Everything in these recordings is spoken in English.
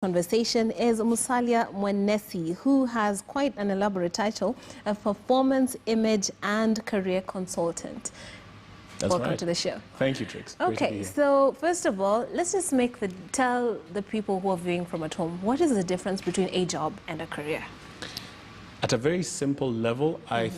Conversation is Musalia Mwenesi, who has quite an elaborate title of Performance, Image and Career Consultant. That's Welcome right. to the show. Thank you, Trix. Okay, so first of all, let's just tell the people who are viewing from at home, what is the difference between a job and a career? At a very simple level, I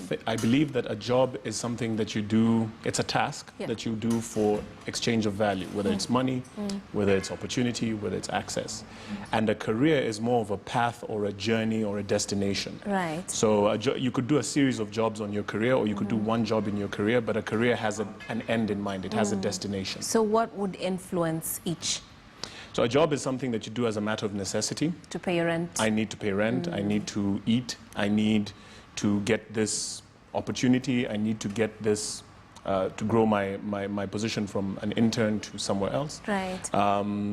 believe that a job is something that you do, it's a task that you do for exchange of value, whether it's money, whether it's opportunity, whether it's access. And a career is more of a path or a journey or a destination. Right. So you could do a series of jobs on your career, or you could do one job in your career, but a career has an end in mind. It has a destination. So what would influence each? So a job is something that you do as a matter of necessity. To pay your rent. I need to pay rent, I need to eat, I need to get this opportunity, I need to get this, to grow my position from an intern to somewhere else. Right.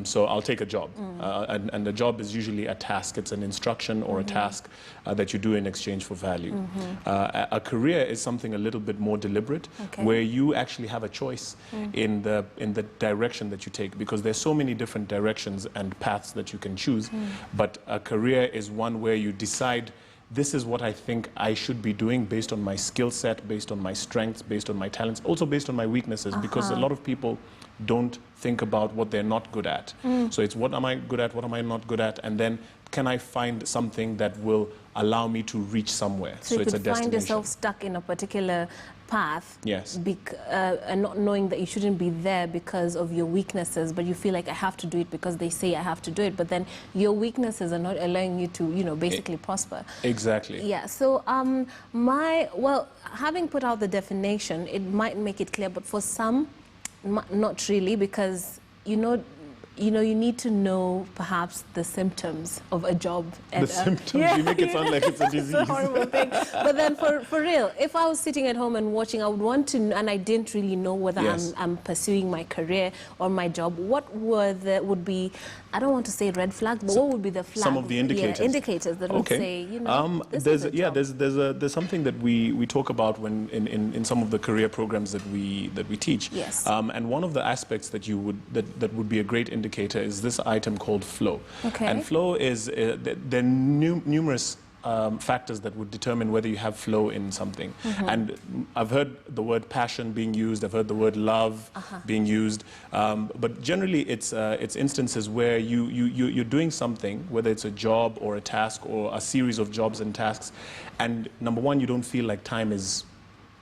So I'll take a job. And the job is usually a task. It's an instruction or a task that you do in exchange for value. A career is something a little bit more deliberate, where you actually have a choice in the direction that you take, because there's so many different directions and paths that you can choose. But a career is one where you decide, this is what I think I should be doing based on my skill set, based on my strengths, based on my talents, also based on my weaknesses, because a lot of people don't think about what they're not good at. So it's what am I good at, what am I not good at, and then can I find something that will allow me to reach somewhere? So it's you a could find destination. yourself stuck in a particular path, yes, and not knowing that you shouldn't be there because of your weaknesses, but you feel like I have to do it because they say I have to do it, but then your weaknesses are not allowing you to, you know, basically prosper. Exactly. Yeah. So well, having put out the definition, it might make it clear, but for some, not really, because you need to know perhaps the symptoms of a job. And, the symptoms, you make it sound like it's a disease. It's a horrible thing. But then for real, if I was sitting at home and watching, I would want to, and I didn't really know whether I'm pursuing my career or my job, what would be, I don't want to say red flags, but what would be the flags? Some of the indicators. Yeah, indicators that would say, there's something that we talk about when in some of the career programs that we teach. Yes. And one of the aspects that would be a great indicator is this item called flow. Okay. And flow is there are numerous factors that would determine whether you have flow in something. And I've heard the word passion being used, I've heard the word love being used, but generally it's instances where you're doing something, whether it's a job or a task or a series of jobs and tasks, and number one, you don't feel like time is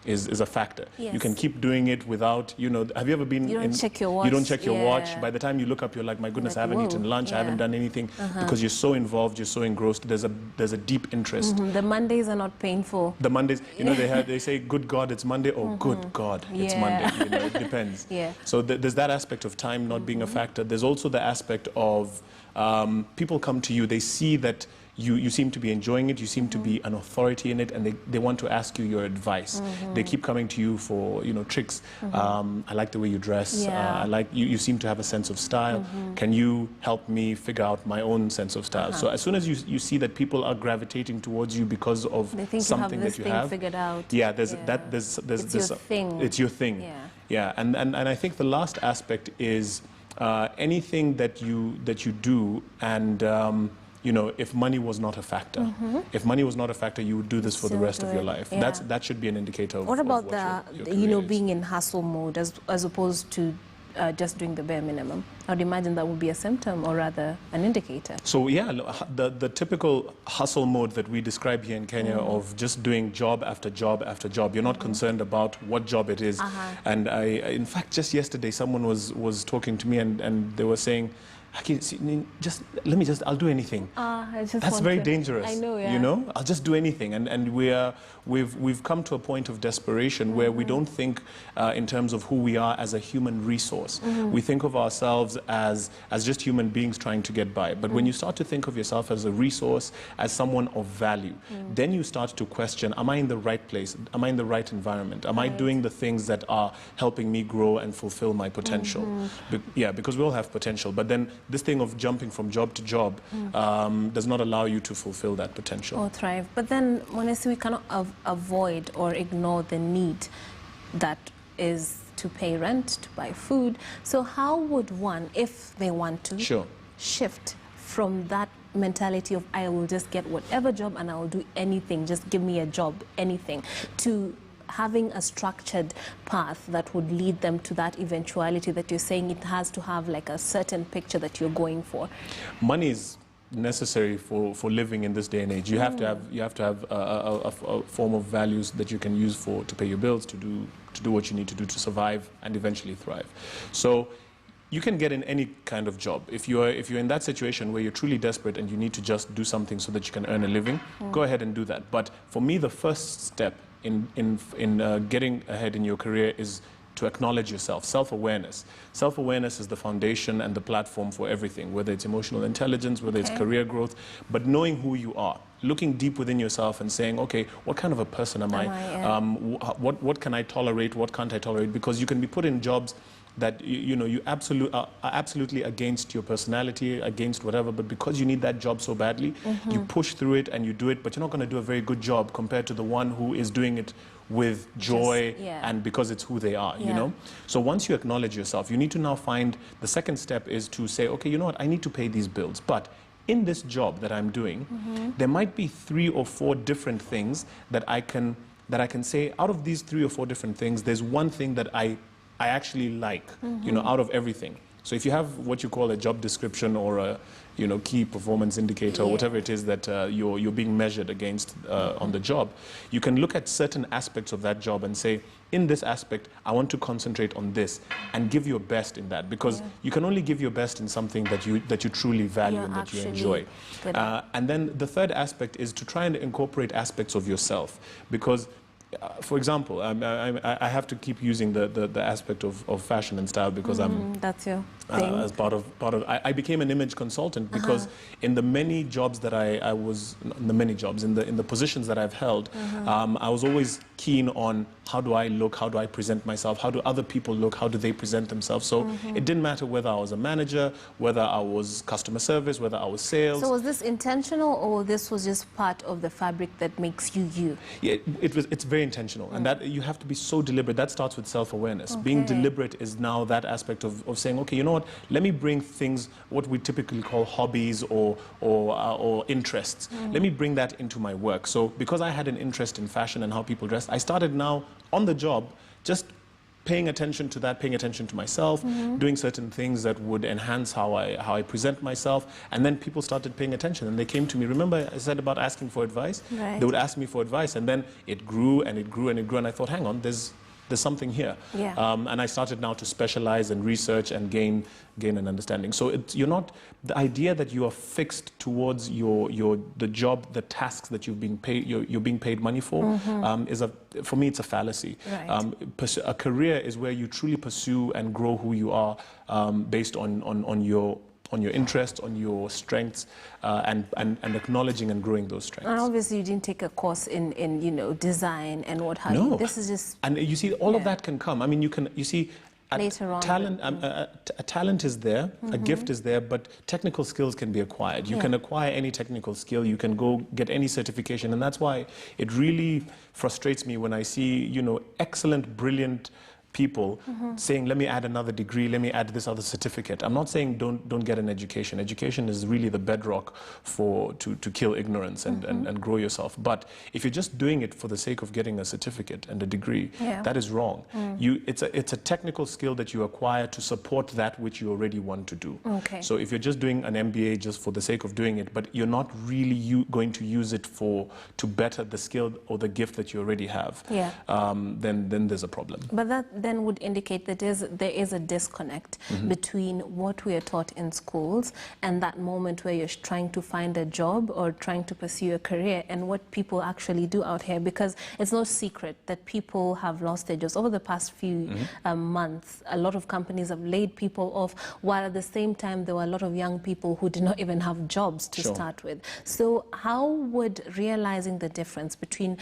a factor. Yes. You can keep doing it without, have you ever been You don't check your watch. You don't check your watch. By the time you look up, you're like, my goodness, like, I haven't eaten lunch, I haven't done anything, because you're so involved, you're so engrossed. There's a deep interest. The Mondays are not painful. The Mondays, they say, good God, it's Monday, or good God, it's Monday. It depends. So there's that aspect of time not being a factor. There's also the aspect of people come to you, they see that you seem to be enjoying it, you seem to be an authority in it, and they want to ask you your advice. They keep coming to you for, tricks. I like the way you dress. I like you seem to have a sense of style. Can you help me figure out my own sense of style? So as soon as you see that people are gravitating towards you because of something that you have, figured out. Yeah, there's this your thing. It's your thing. Yeah, and I think the last aspect is anything that you do, and if money was not a factor, if money was not a factor, you would do this for the rest of your life. That should be an indicator of what about your being in hustle mode as opposed to just doing the bare minimum? I'd imagine that would be a symptom, or rather an indicator. So yeah, the typical hustle mode that we describe here in Kenya of just doing job after job after job. You're not concerned about what job it is. And in fact, just yesterday, someone was talking to me, and they were saying, I'll do anything. That's very dangerous. I know, I'll just do anything. And we've come to a point of desperation where we don't think in terms of who we are as a human resource. We think of ourselves as just human beings trying to get by. But when you start to think of yourself as a resource, as someone of value, then you start to question, am I in the right place? Am I in the right environment? Am I doing the things that are helping me grow and fulfill my potential? Because we all have potential. But then this thing of jumping from job to job does not allow you to fulfill that potential. Or thrive. But then, Mwenesi, we cannot avoid or ignore the need that is to pay rent, to buy food. So how would one, if they want to, shift from that mentality of I will just get whatever job and I will do anything, just give me a job, anything, to having a structured path that would lead them to that eventuality that you're saying it has to have like a certain picture that you're going for? Money is necessary for living in this day and age. You have to have a form of values that you can use to pay your bills, to do what you need to do to survive and eventually thrive. So you can get in any kind of job. If you're in that situation where you're truly desperate and you need to just do something so that you can earn a living, go ahead and do that. But for me, the first step in getting ahead in your career is to acknowledge yourself, self-awareness. Self-awareness is the foundation and the platform for everything, whether it's emotional intelligence, whether it's career growth, but knowing who you are, looking deep within yourself and saying, okay, what kind of a person am I? What can I tolerate, what can't I tolerate? Because you can be put in jobs that you are absolutely against your personality, against whatever, but because you need that job so badly, you push through it and you do it, but you're not going to do a very good job compared to the one who is doing it with joy and because it's who they are, you know? So once you acknowledge yourself, you need to now find, the second step is to say, okay, you know what, I need to pay these bills, but in this job that I'm doing, there might be 3 or 4 different things that I can say, out of these 3 or 4 different things, there's one thing that I actually like, you know, out of everything. So if you have what you call a job description or a, key performance indicator, or whatever it is that you're being measured against on the job, you can look at certain aspects of that job and say, in this aspect, I want to concentrate on this and give your best in that, because you can only give your best in something that you truly value and that you enjoy. And then the third aspect is to try and incorporate aspects of yourself, because for example, I have to keep using the aspect of fashion and style because that's your thing. As part of I became an image consultant because in the many jobs that I was in the positions that I've held, I was always keen on how do I look, how do I present myself, how do other people look, how do they present themselves. So it didn't matter whether I was a manager, whether I was customer service, whether I was sales. So was this intentional, or this was just part of the fabric that makes you you? Yeah, it's very intentional, and that you have to be so deliberate. That starts with self-awareness. Being deliberate is now that aspect of saying, okay, you know what, let me bring things, what we typically call hobbies or interests. Let me bring that into my work. So because I had an interest in fashion and how people dress, I started now on the job just paying attention to that, paying attention to myself, doing certain things that would enhance how I present myself, and then people started paying attention and they came to me. Remember I said about asking for advice? They would ask me for advice, and then it grew and it grew and it grew, and I thought, hang on, there's something here. And I started now to specialize and research and gain an understanding. So you're not, the idea that you are fixed towards the job, the tasks that you're being paid money for, for me, it's a fallacy. A career is where you truly pursue and grow who you are based on your interests, on your strengths, and acknowledging and growing those strengths. And obviously you didn't take a course in design and what have you. This is just... And you see, all of that can come. I mean, you see, later on, talent, a talent is there, a gift is there, but technical skills can be acquired. You can acquire any technical skill, you can go get any certification, and that's why it really frustrates me when I see, excellent, brilliant people saying, let me add another degree, let me add this other certificate. I'm not saying don't get an education. Education is really the bedrock to kill ignorance and grow yourself. But if you're just doing it for the sake of getting a certificate and a degree, that is wrong. It's a technical skill that you acquire to support that which you already want to do. So if you're just doing an MBA just for the sake of doing it, but you're not really going to use it to better the skill or the gift that you already have, then there's a problem. But that then would indicate that there is a disconnect between what we are taught in schools and that moment where you're trying to find a job or trying to pursue a career and what people actually do out here, because it's no secret that people have lost their jobs. Over the past few months, a lot of companies have laid people off, while at the same time there were a lot of young people who did not even have jobs to start with. So how would realizing the difference between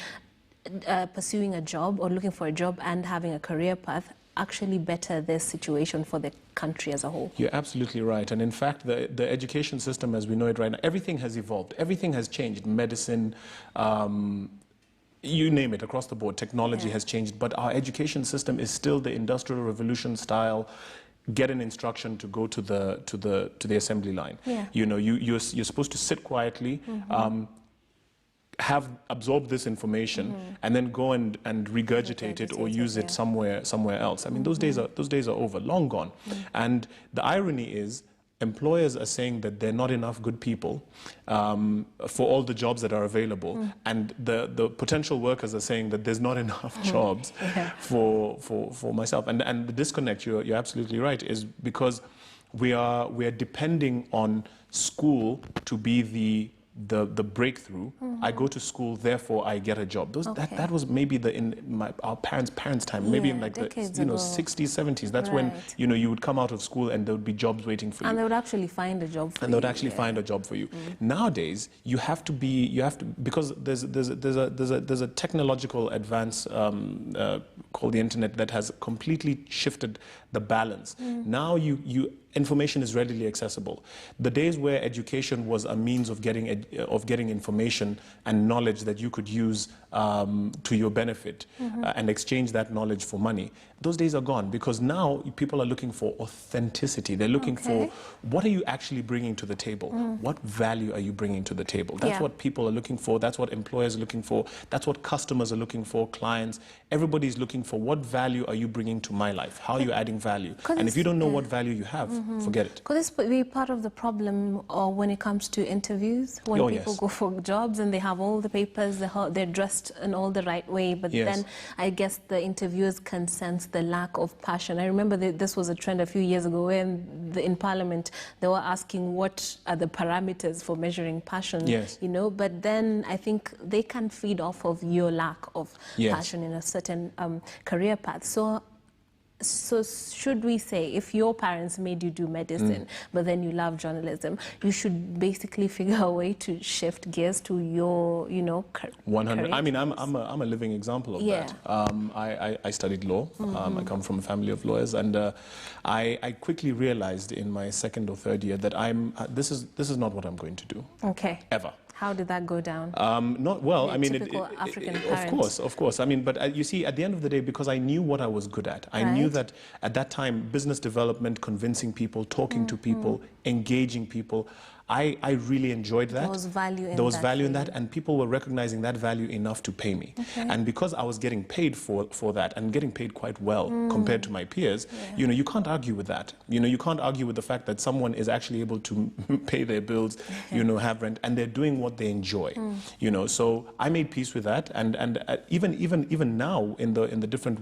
pursuing a job or looking for a job and having a career path actually better this situation for the country as a whole? You're absolutely right. And in fact, the education system as we know it right now, everything has evolved. Everything has changed. Medicine, you name it, across the board. Technology has changed. But our education system is still the Industrial Revolution style get an instruction to go to the assembly line. Yeah. You know, you're supposed to sit quietly, absorb this information, and then go and regurgitate it or use it somewhere else. I mean, those days are over, long gone. And the irony is, employers are saying that there are not enough good people for all the jobs that are available, and the potential workers are saying that there's not enough jobs for myself. And the disconnect, you're absolutely right, is because we are depending on school to be the breakthrough. I go to school, therefore I get a job. That was maybe our parents' time, maybe in like the 60s, 70s. That's when you would come out of school and there would be jobs waiting for you. And they would actually find a job for you. And they would actually find a job for you. Nowadays, you have to because there's a technological advance called the internet that has completely shifted the balance. Now information is readily accessible. The days where education was a means of getting information and knowledge that you could use to your benefit and exchange that knowledge for money, those days are gone, because now people are looking for authenticity. They're looking for, what are you actually bringing to the table? What value are you bringing to the table? That's what people are looking for. That's what employers are looking for. That's what customers are looking for, clients. Everybody's looking for, what value are you bringing to my life? How are you adding value? And if you don't know what value you have, forget it. Could this be part of the problem when it comes to interviews? When people go for jobs and they have all the papers, they're dressed in all the right way, but then I guess the interviewers can sense the lack of passion. I remember this was a trend a few years ago when in Parliament they were asking what are the parameters for measuring passion, you know, but then I think they can feed off of your lack of passion in a certain career path. So should we say, if your parents made you do medicine, but then you love journalism, you should basically figure a way to shift gears to your, 100. I mean, I'm a living example of that. I studied law. I come from a family of lawyers, and I quickly realized in my second or third year that this is not what I'm going to do. Okay. Ever. How did that go down? Not well. I mean, African of course. I mean, but you see, at the end of the day, because I knew what I was good at, I knew that at that time, business development, convincing people, talking to people, engaging people, I really enjoyed that. There was value in that, and people were recognizing that value enough to pay me. And because I was getting paid for that, and getting paid quite well compared to my peers, you can't argue with that. You can't argue with the fact that someone is actually able to pay their bills, have rent, and they're doing what they enjoy. So I made peace with that, and even now in the different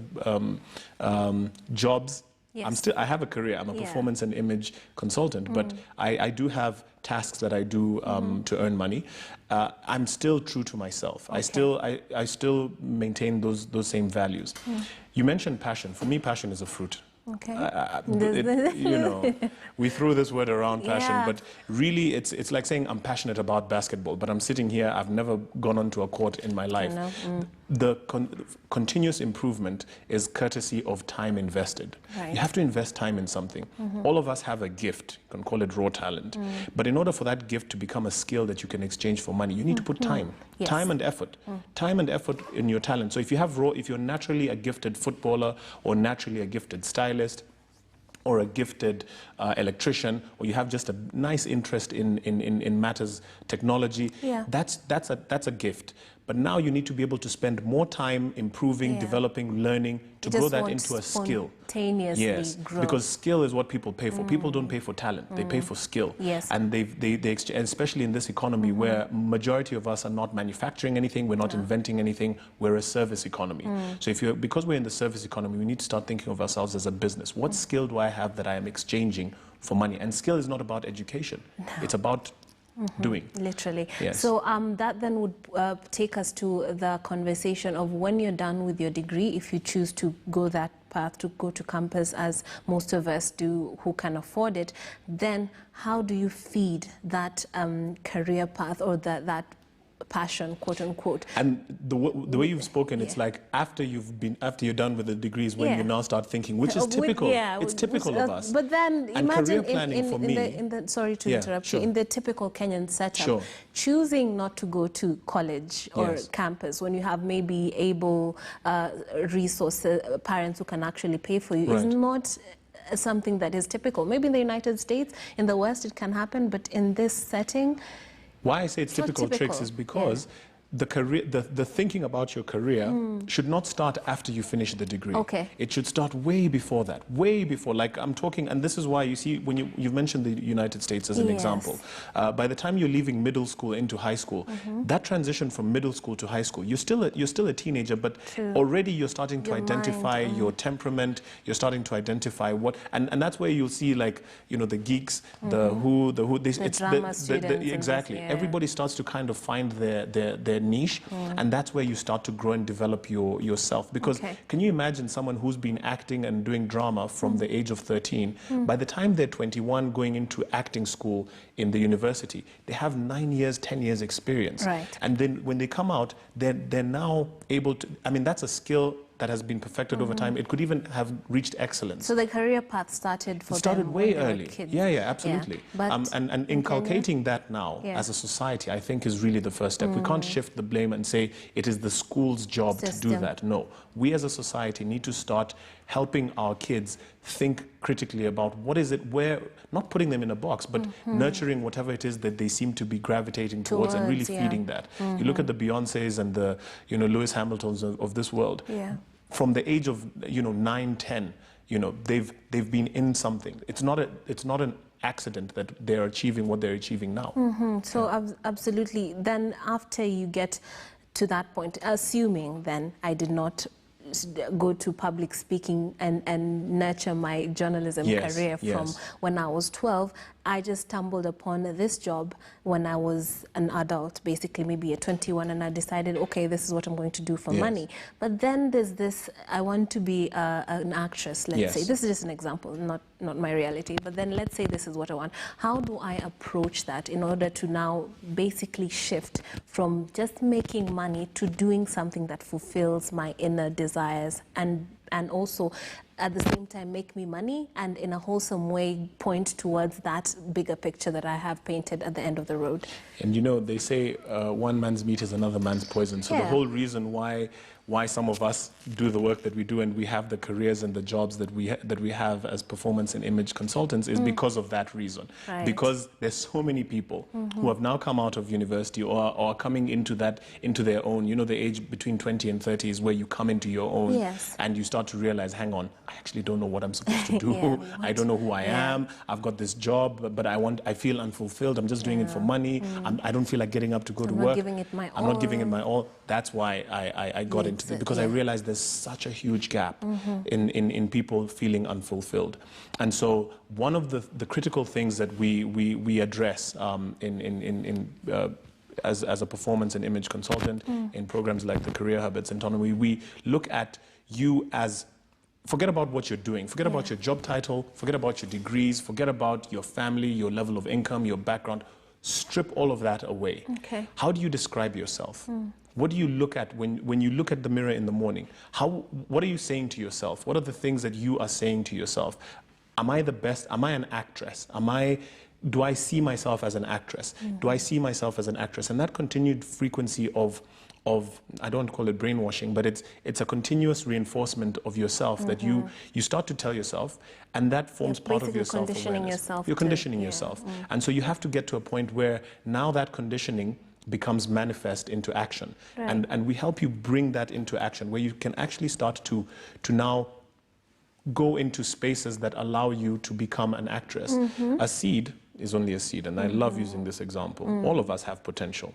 jobs. I have a career. I'm a performance and image consultant, but I do have tasks that I do to earn money. I'm still true to myself. I still maintain those same values. You mentioned passion. For me, passion is a fruit. Okay. We threw this word around, passion, but really it's like saying I'm passionate about basketball, but I'm sitting here, I've never gone onto a court in my life. The continuous improvement is courtesy of time invested. You have to invest time in something. All of us have a gift, you can call it raw talent, but in order for that gift to become a skill that you can exchange for money, you need to put time. Time and effort. Time and effort in your talent. So if you're naturally a gifted footballer, or naturally a gifted stylist, or a gifted electrician, or you have just a nice interest in matters technology, that's a gift. But now you need to be able to spend more time improving, developing, learning, to grow that into a skill. Grow. Because skill is what people pay for. People don't pay for talent, they pay for skill. And especially in this economy where majority of us are not manufacturing anything, we're not inventing anything, we're a service economy. So because we're in the service economy, we need to start thinking of ourselves as a business. What skill do I have that I am exchanging for money? And skill is not about education. It's about doing. Literally. So that then would take us to the conversation of when you're done with your degree, if you choose to go that path, to go to campus as most of us do who can afford it, then how do you feed that career path, or that passion, quote unquote? And the way you've spoken, it's like after you're done with the degrees, when you now start thinking, which is typical. It's typical of us. But then and imagine career planning for me, sorry to interrupt you, in the typical Kenyan setup, choosing not to go to college or campus when you have maybe able resources, parents who can actually pay for you, is not something that is typical. Maybe in the United States, in the West, it can happen, but in this setting, why I say it's typical, TRIX, is because the thinking about your career should not start after you finish the degree. Okay. It should start way before that, way before. Like I'm talking, and this is why you see when you've mentioned the United States as an example. By the time you're leaving middle school into high school, that transition from middle school to high school, you're still a teenager, but already you're starting to identify your temperament. You're starting to identify what, and that's where you'll see, like, you know, the geeks, the who, it's drama students, exactly. Everybody starts to kind of find their niche, and that's where you start to grow and develop yourself. Because can you imagine someone who's been acting and doing drama from the age of 13, by the time they're 21 going into acting school in the university, they have 9 years, 10 years experience. Right. And then when they come out, they're now able to, I mean, that's a skill that has been perfected over time. It could even have reached excellence. So the career path started for them way when they were early. kids. Yeah, absolutely. But and inculcating that now as a society, I think, is really the first step. We can't shift the blame and say it is the school's job to do that. No, we as a society need to start helping our kids think critically about what is it, where, not putting them in a box, but nurturing whatever it is that they seem to be gravitating towards and really feeding that. You look at the Beyoncés and the, you know, Lewis Hamiltons of this world. From the age of, you know, 9, 10, you know, they've been in something. It's not an accident that they're achieving what they're achieving now. So absolutely. Then after you get to that point, assuming then I did not go to public speaking and nurture my journalism career from when I was 12, I just stumbled upon this job when I was an adult, basically maybe at 21, and I decided, okay, this is what I'm going to do for money. But then there's this, I want to be an actress, let's say. This is just an example, not my reality, but then let's say this is what I want. How do I approach that in order to now basically shift from just making money to doing something that fulfills my inner desires and also at the same time make me money and in a wholesome way point towards that bigger picture that I have painted at the end of the road? And you know, they say one man's meat is another man's poison. So the whole reason why some of us do the work that we do and we have the careers and the jobs that we have as performance and image consultants is because of that reason. Because there's so many people who have now come out of university or are coming into their own. You know, the age between 20 and 30 is where you come into your own and you start to realize, hang on, I actually don't know what I'm supposed to do. I don't know who I am. I've got this job, but I feel unfulfilled. I'm just doing it for money. I don't feel like getting up to go to work. I'm not giving it my all. I'm not giving it my all. That's why I got into it, because I realized there's such a huge gap in people feeling unfulfilled. And so one of the critical things that we address as a performance and image consultant in programs like the Career Hub at St. Autonomy, we look at you as, forget about what you're doing, forget about your job title, forget about your degrees, forget about your family, your level of income, your background. Strip all of that away. How do you describe yourself? What do you look at when you look at the mirror in the morning? What are you saying to yourself? What are the things that you are saying to yourself? Am I the best? Am I an actress? Do I see myself as an actress? Do I see myself as an actress? And that continued frequency of I don't call it brainwashing, but it's a continuous reinforcement of yourself that you start to tell yourself, and that forms part of your self-awareness. You're conditioning yourself. And so you have to get to a point where now that conditioning becomes manifest into action. And we help you bring that into action, where you can actually start to now go into spaces that allow you to become an actress. A seed is only a seed, and I love using this example. All of us have potential.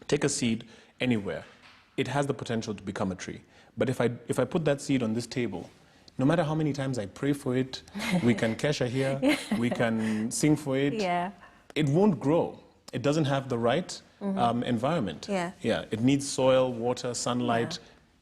Take a seed anywhere. It has the potential to become a tree. But if I put that seed on this table, no matter how many times I pray for it, we can kesha here, we can sing for it, it won't grow. It doesn't have the right environment. It needs soil, water, sunlight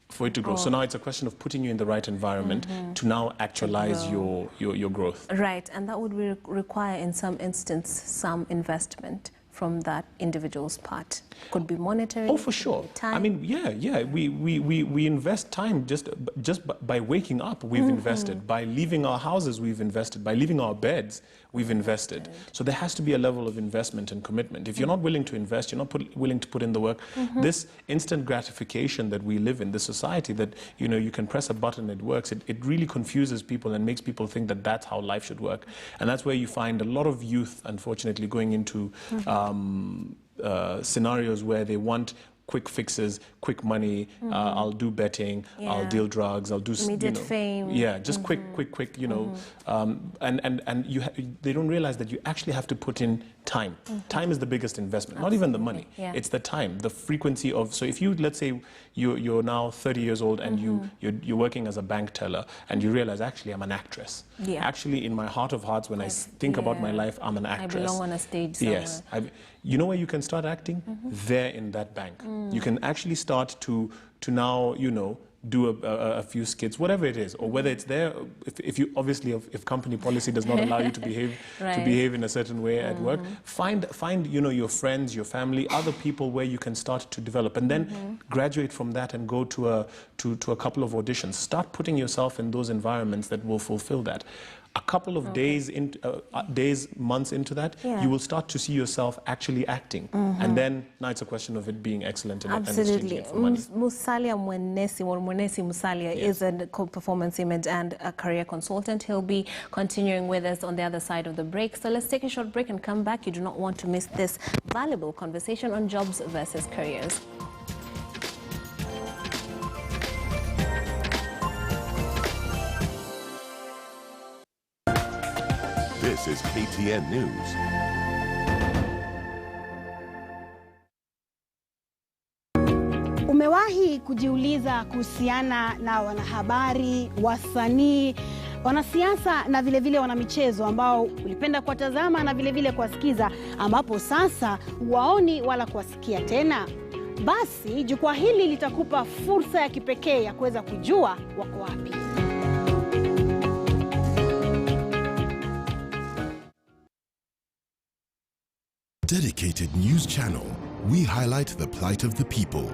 for it to grow. So now it's a question of putting you in the right environment to now actualize your growth. Right, and that would require in some instance some investment from that individual's part? Could be monetary. Oh, for sure. Time. I mean, yeah. We invest time just by waking up. We've invested. By leaving our houses, we've invested. By leaving our beds, we've invested. So there has to be a level of investment and commitment. If you're not willing to invest, you're not willing to put in the work. This instant gratification that we live in, this society that you can press a button, it works. It really confuses people and makes people think that that's how life should work. And that's where you find a lot of youth, unfortunately, going into scenarios where they want quick fixes, quick money. I'll do betting. I'll deal drugs. I'll do immediate fame. Yeah, just quick. And they don't realize that you actually have to put in time. Time is the biggest investment. Not even the money. Yeah. It's the time, the frequency of. So if you, let's say you're now 30 years old and you're working as a bank teller and you realize actually I'm an actress. Yeah. Actually, in my heart of hearts, when I think about my life, I'm an actress. I belong on a stage somewhere. Yes. You know where you can start acting? There in that bank. You can actually start to now, do a few skits, whatever it is, or whether it's there, if you obviously, if company policy does not allow you to behave in a certain way at work, find your friends, your family, other people where you can start to develop, and then graduate from that and go to a couple of auditions. Start putting yourself in those environments that will fulfill that. A couple of days, months into that, you will start to see yourself actually acting. And then now it's a question of it being excellent and exchanging it for money. Mwenesi Musalia is a performance image and a career consultant. He'll be continuing with us on the other side of the break. So let's take a short break and come back. You do not want to miss this valuable conversation on jobs versus careers. This is KTN News. Umewahi kujiuliza kuhusiana na wanahabari, wasanii, wanasiasa na vile wanamichezo ambao ulipenda kuwatazama na vile kuwasikiza, ambapo sasa waoni wala kuwasikia tena? Basi jukwaa hili litakupa fursa ya kipekee ya kuweza kujua wako wapi. Dedicated news channel, we highlight the plight of the people.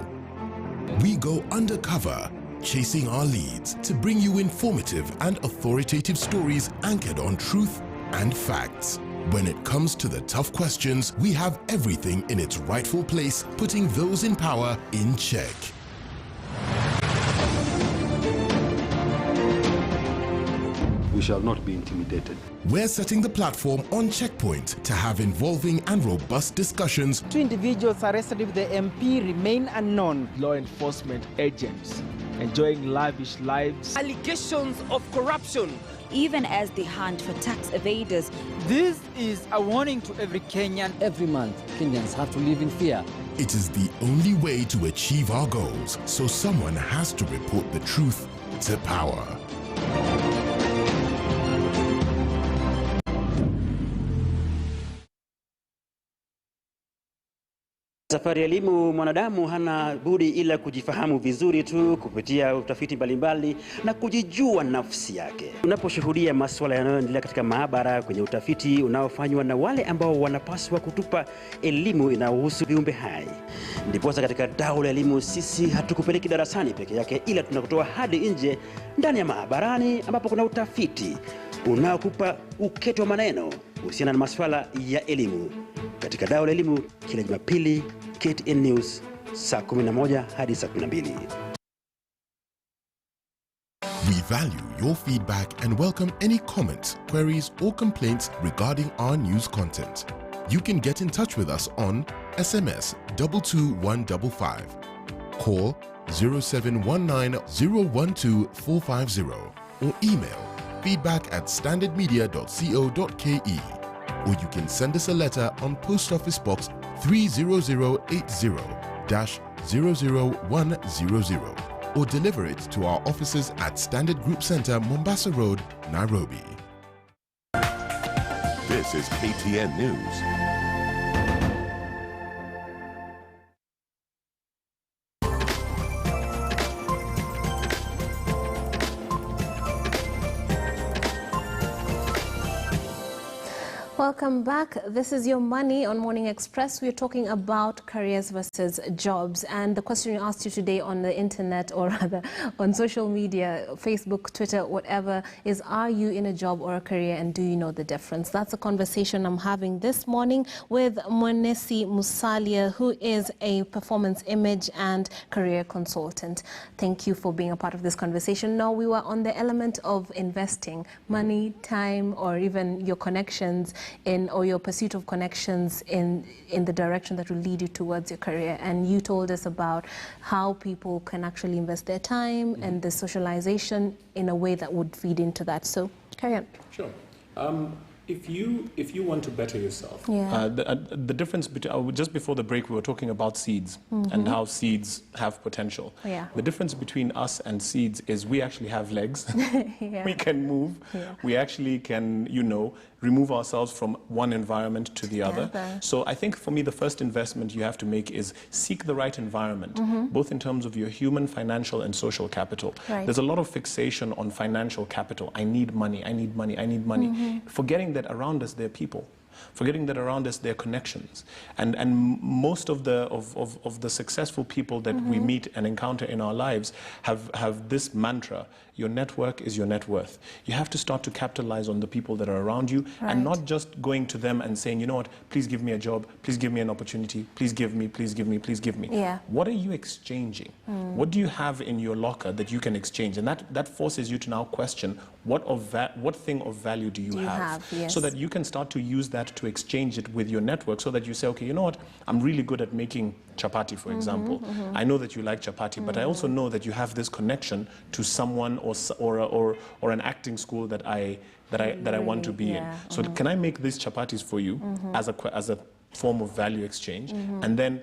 We go undercover, chasing our leads to bring you informative and authoritative stories anchored on truth and facts. When it comes to the tough questions, we have everything in its rightful place, putting those in power in check. We shall not be intimidated. We're setting the platform on Checkpoint to have involving and robust discussions. 2 individuals arrested with the MP remain unknown. Law enforcement agents enjoying lavish lives. Allegations of corruption. Even as they hunt for tax evaders. This is a warning to every Kenyan. Every month, Kenyans have to live in fear. It is the only way to achieve our goals, so someone has to report the truth to power. Safari ya elimu, mwanadamu hana budi ila kujifahamu vizuri tu kupitia utafiti mbalimbali na kujijua nafsi yake. Unaposhuhudia masuala yanayoendelea katika maabara, kwenye utafiti unaofanywa na wale ambao wanapaswa kutupa elimu inayohusu viumbe hai, ndipo katika dau la elimu sisi hatukupeleki darasani peke yake, ila tunakutoa hadi nje ndani ya maabarani ambapo kuna utafiti unaokupa uketo wa maneno kuhusiana na masuala ya elimu. Katika dau la elimu kila Jumapili, KTN News saa 11 hadi saa 12. We value your feedback and welcome any comments, queries or complaints regarding our news content. You can get in touch with us on SMS 22155, call 0719012450 or email feedback@standardmedia.co.ke. Or you can send us a letter on Post Office Box 30080-00100 or deliver it to our offices at Standard Group Center, Mombasa Road, Nairobi. This is KTN News. Welcome back. This is Your Money on Morning Express. We're talking about careers versus jobs. And the question we asked you today on the internet, or rather on social media, Facebook, Twitter, whatever, is are you in a job or a career, and do you know the difference? That's a conversation I'm having this morning with Mwenesi Musalia, who is a performance image and career consultant. Thank you for being a part of this conversation. Now, we were on the element of investing money, time, or even your connections or your pursuit of connections in the direction that will lead you towards your career. And you told us about how people can actually invest their time and the socialization in a way that would feed into that. So carry on. Sure. If you want to better yourself, yeah. The difference between, just before the break we were talking about seeds and how seeds have potential. Yeah. The difference between us and seeds is we actually have legs. Yeah. We can move. Yeah. We actually can, remove ourselves from one environment to the other. So I think for me the first investment you have to make is seek the right environment, both in terms of your human, financial and social capital. Right. There's a lot of fixation on financial capital. I need money, I need money, I need money. Forgetting that around us there are people. Forgetting that around us there are connections. And most of the successful people that we meet and encounter in our lives have this mantra: your network is your net worth. You have to start to capitalize on the people that are around you, and not just going to them and saying, you know what, please give me a job, please give me an opportunity, please give me, please give me, please give me. Yeah. What are you exchanging? What do you have in your locker that you can exchange? And that forces you to now question what thing of value do you have? Yes. So that you can start to use that to exchange it with your network, so that you say, okay, you know what, I'm really good at making chapati, for example. I know that you like chapati, but I also know that you have this connection to someone or an acting school that I want to be in. So can I make these chapatis for you as a form of value exchange, and then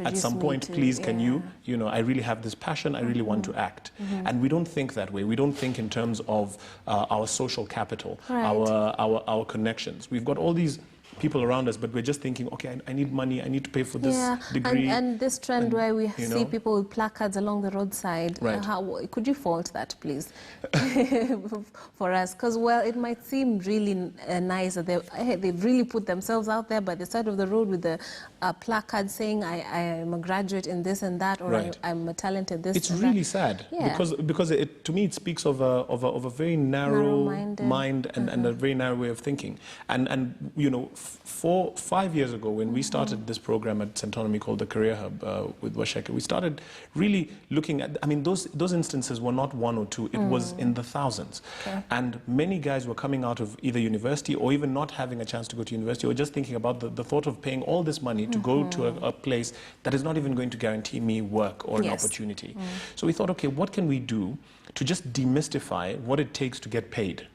at some point, please can you I really have this passion, I really want to act. And we don't think that way. We don't think in terms of our social capital, our connections. We've got all these people around us, but we're just thinking, okay, I need money, I need to pay for this degree. And this trend where we see people with placards along the roadside, could you fault that, please, for us? Because, well, it might seem really nice that they've really put themselves out there by the side of the road with a placard saying, I am a graduate in this and that, or I'm a talent in this. It's really sad, because to me it speaks of a very narrow mind and a very narrow way of thinking. And 5 years ago, when we started this program at Centonomy called the Career Hub with Washeka, we started really looking at, those instances were not one or two, it was in the thousands. And many guys were coming out of either university or even not having a chance to go to university, or just thinking about the thought of paying all this money to go to a place that is not even going to guarantee me work or an opportunity. So we thought, okay, what can we do to just demystify what it takes to get paid?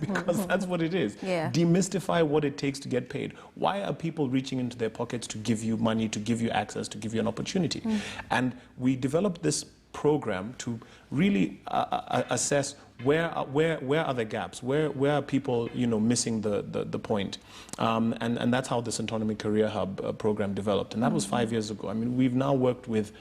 Because that's what it is. Demystify what it takes to get paid. Why are people reaching into their pockets to give you money, to give you access, to give you an opportunity? And we developed this program to really assess where are the gaps, where are people missing the point, and that's how the Centonomy Career Hub program developed, and that was 5 years ago. We've now worked with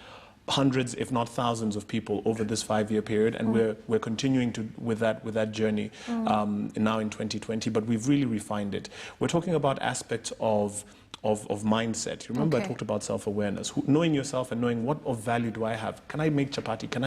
hundreds, if not thousands, of people over this 5-year period, and we're continuing with that journey now in 2020. But we've really refined it. We're talking about aspects of mindset. You remember I talked about self-awareness, knowing yourself and knowing what of value do I have. Can I make chapati? Can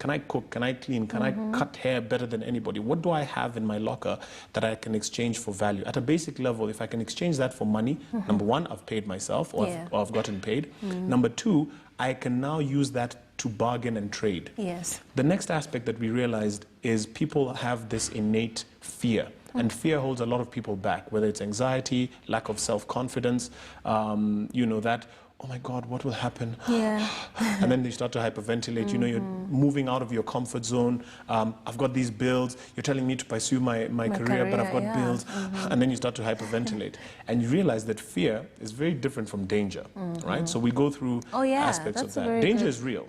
I cook? Can I clean? Can I cut hair better than anybody? What do I have in my locker that I can exchange for value? At a basic level, if I can exchange that for money, number one, I've paid myself, or I've gotten paid. Number two, I can now use that to bargain and trade. Yes. The next aspect that we realized is people have this innate fear. And fear holds a lot of people back, whether it's anxiety, lack of self-confidence, that, oh my God, what will happen? And then you start to hyperventilate. You're moving out of your comfort zone. I've got these bills. You're telling me to pursue my career, but I've got bills. And then you start to hyperventilate. And you realize that fear is very different from danger, right? So we go through aspects of that. Danger is real.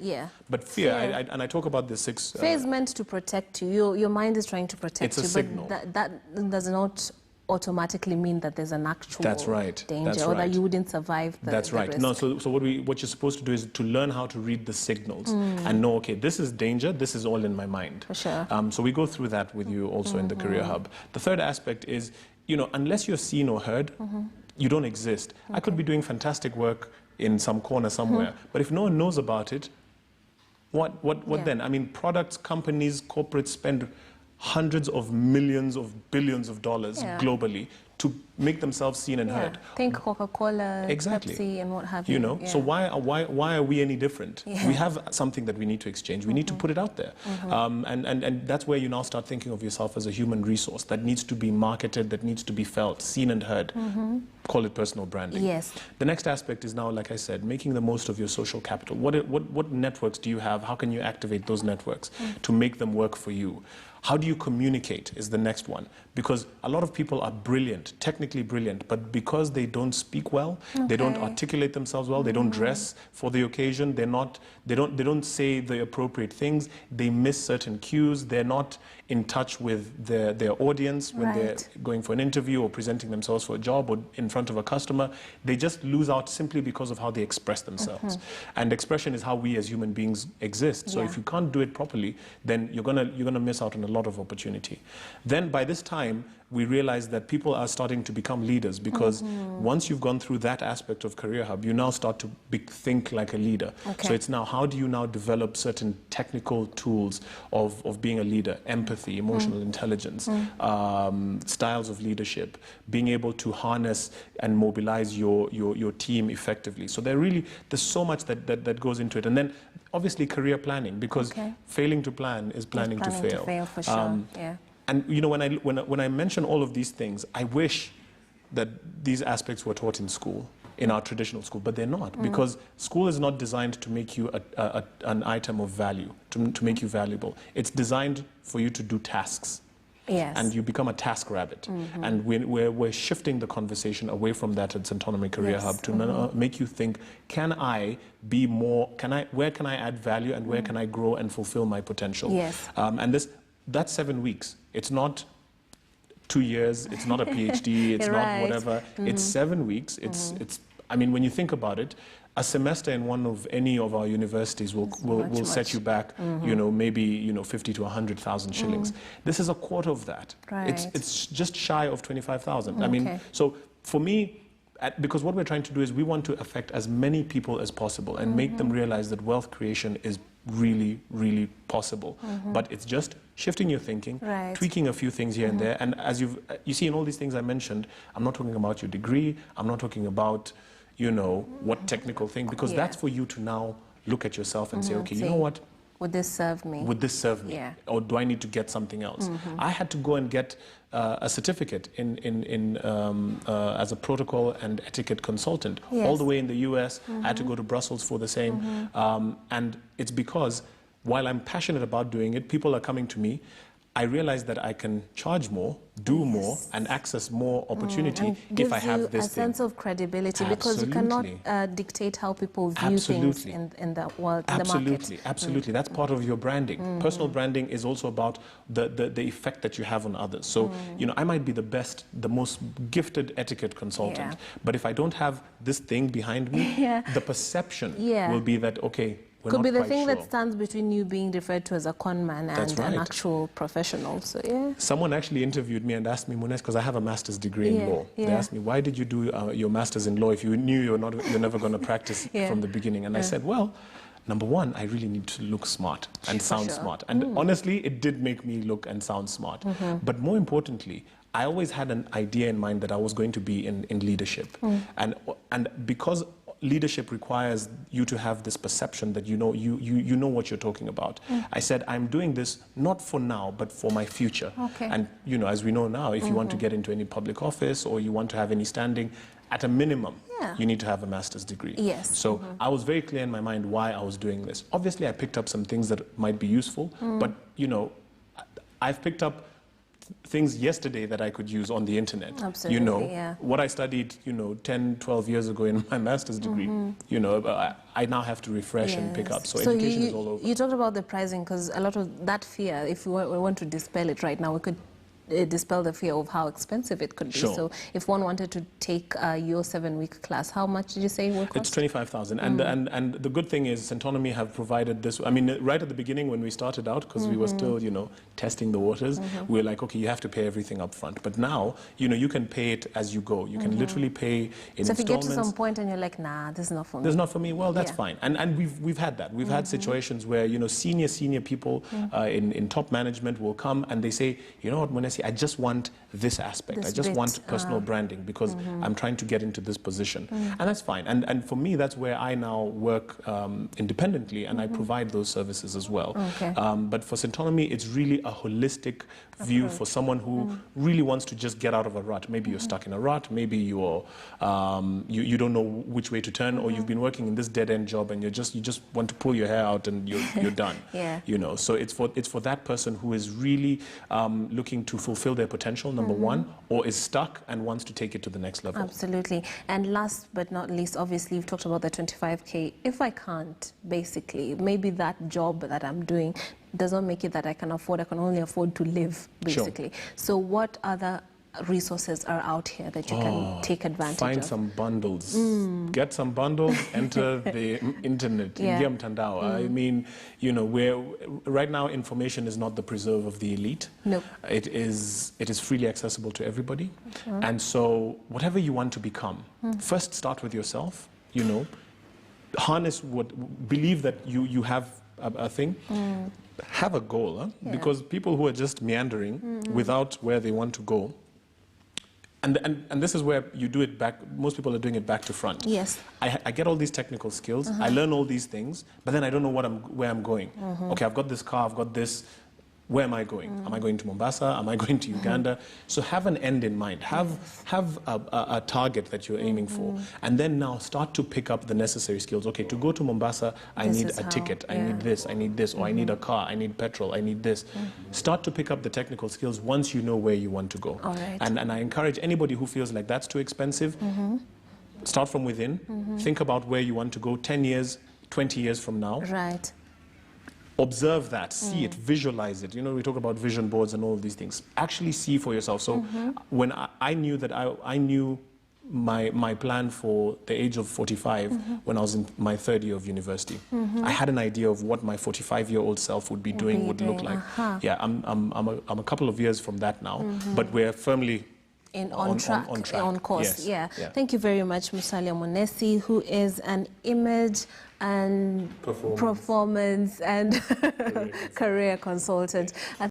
But fear, and I talk about the 6... Fear is meant to protect you. Your mind is trying to protect you. It's a signal. But that does not automatically mean that there's an actual danger, or that you wouldn't survive the risk. No, so what you're supposed to do is to learn how to read the signals and know, okay, this is danger, this is all in my mind. For sure. So we go through that with you also in the Career Hub. The third aspect is, you know, unless you're seen or heard, you don't exist. I could be doing fantastic work in some corner somewhere, but if no one knows about it, what then? I mean, products, companies, corporates spend hundreds of millions of billions of dollars globally to make themselves seen and heard. Think Coca-Cola, Pepsi, and what have you. You know, so why are we any different? We have something that we need to exchange. We need to put it out there. And that's where you now start thinking of yourself as a human resource that needs to be marketed, that needs to be felt, seen and heard. Call it personal branding. Yes. The next aspect is now, like I said, making the most of your social capital. What networks do you have? How can you activate those networks to make them work for you? How do you communicate is the next one. Because a lot of people are brilliant, technically brilliant, but because they don't speak well, they don't articulate themselves well, they don't dress for the occasion, they don't say the appropriate things, they miss certain cues, they're not in touch with their audience when they're going for an interview or presenting themselves for a job or in front of a customer. They just lose out simply because of how they express themselves. And expression is how we as human beings exist. So if you can't do it properly, then you're gonna miss out on a lot of opportunity. Then by this time, we realize that people are starting to become leaders because once you've gone through that aspect of Career Hub, you now start to think like a leader. So it's now, how do you now develop certain technical tools of being a leader? Empathy, emotional intelligence, styles of leadership, being able to harness and mobilize your team effectively. So there's so much that goes into it. And then obviously career planning, because failing to plan is planning to fail. For sure. And you know, when I mention all of these things, I wish that these aspects were taught in school, in our traditional school, but they're not, because school is not designed to make you an item of value, to make you valuable. It's designed for you to do tasks. And you become a task rabbit. And we're shifting the conversation away from that at Autonomy Career Hub to make you think, can I be more, where can I add value and where can I grow and fulfill my potential? And that's 7 weeks. It's not 2 years, it's not a PhD, it's not whatever. It's 7 weeks. It's I mean, when you think about it, a semester in any of our universities will set you back, you know, maybe 50 to 100,000 shillings. This is a quarter of that. It's just shy of 25,000. I mean, so for me, because what we're trying to do is we want to affect as many people as possible and make them realize that wealth creation is really, really possible. But it's just shifting your thinking, tweaking a few things here and there. And as you see in all these things I mentioned, I'm not talking about your degree, I'm not talking about, you know, what technical thing, because that's for you to now look at yourself and say, okay, you know what? Would this serve me? Would this serve me? Or do I need to get something else? I had to go and get a certificate as a protocol and etiquette consultant, all the way in the US. I had to go to Brussels for the same. And it's because while I'm passionate about doing it, people are coming to me. I realize that I can charge more, do more, and access more opportunity if I have this thing. A sense of credibility, because you cannot dictate how people view things in the world, in the market. Absolutely. That's part of your branding. Personal branding is also about the effect that you have on others. So, you know, I might be the most gifted etiquette consultant, but if I don't have this thing behind me, the perception will be that, okay, could be the thing that stands between you being referred to as a con man and an actual professional. So someone actually interviewed me and asked me, Mwenesi, because I have a master's degree in law. They asked me, why did you do your master's in law if you knew you're never going to practice from the beginning? And I said, well, number one, I really need to look smart and sound smart. And honestly, it did make me look and sound smart. But more importantly, I always had an idea in mind that I was going to be in leadership. And because leadership requires you to have this perception that you know what you're talking about. I said, I'm doing this not for now, but for my future. And you know, as we know now, if you want to get into any public office or you want to have any standing, at a minimum, you need to have a master's degree. So I was very clear in my mind why I was doing this. Obviously, I picked up some things that might be useful, but you know, I've picked up things yesterday that I could use on the internet. You know, what I studied, 10, 12 years ago in my master's degree, you know, I now have to refresh and pick up. So education is all over. You talked about the pricing, because a lot of that fear, if we want to dispel it right now, we could dispel the fear of how expensive it could be. Sure. So if one wanted to take your 7-week class, how much did you say it would cost? It's 25,000. And the good thing is Centonomy have provided this. I mean, right at the beginning when we started out, because we were still, you know, testing the waters, we were like, okay, you have to pay everything up front. But now, you know, you can pay it as you go. You can literally pay in installments. So if you get to some point and you're like, nah, this is not for me. This is not for me. Well, that's fine. And we've had that. We've had situations where, you know, senior people in top management will come and they say, you know what, Mwenesi, I just want this aspect. I just want personal branding because I'm trying to get into this position. And that's fine. And for me, that's where I now work independently and I provide those services as well. Okay. But for Centonomy, it's really a holistic view for someone who really wants to just get out of a rut. Maybe you're stuck in a rut. Maybe you're you don't know which way to turn, or you've been working in this dead-end job and you just want to pull your hair out and you're done. You know, so it's for that person who is really looking to fulfill their potential, number one, or is stuck and wants to take it to the next level. Absolutely. And last but not least, obviously, you've talked about the 25K. If I can't, basically, maybe that job that I'm doing does not make it that I can only afford to live, basically. Sure. So what other resources are out here that you can take advantage of? Find some bundles. Get some bundles, enter the internet. I mean, you know, right now information is not the preserve of the elite. Nope. It is freely accessible to everybody. And so whatever you want to become, first start with yourself, you know, believe that you have a thing. Have a goal, because people who are just meandering without where they want to go, and this is where you do it back, most people are doing it back to front. Yes. I get all these technical skills, I learn all these things, but then I don't know where I'm going. Okay, I've got this car, I've got this. Where am I going? Am I going to Mombasa? Am I going to Uganda? So have an end in mind. Have a target that you're aiming for. And then now start to pick up the necessary skills. Okay, to go to Mombasa, I need a ticket. I need this, or I need a car, I need petrol, I need this. Start to pick up the technical skills once you know where you want to go. All right. And I encourage anybody who feels like that's too expensive, start from within. Think about where you want to go 10 years, 20 years from now. Right. Observe that, see it, visualize it. You know, we talk about vision boards and all these things. Actually see for yourself. So when I knew that I knew my plan for the age of 45 when I was in my 3rd year of university. I had an idea of what my 45-year-old self would be doing, would look like. Yeah, I'm a couple of years from that now, but we're firmly on track, on course. Yes. Yeah. Thank you very much, Musalia Mwenesi, who is an image and performance and career consultant.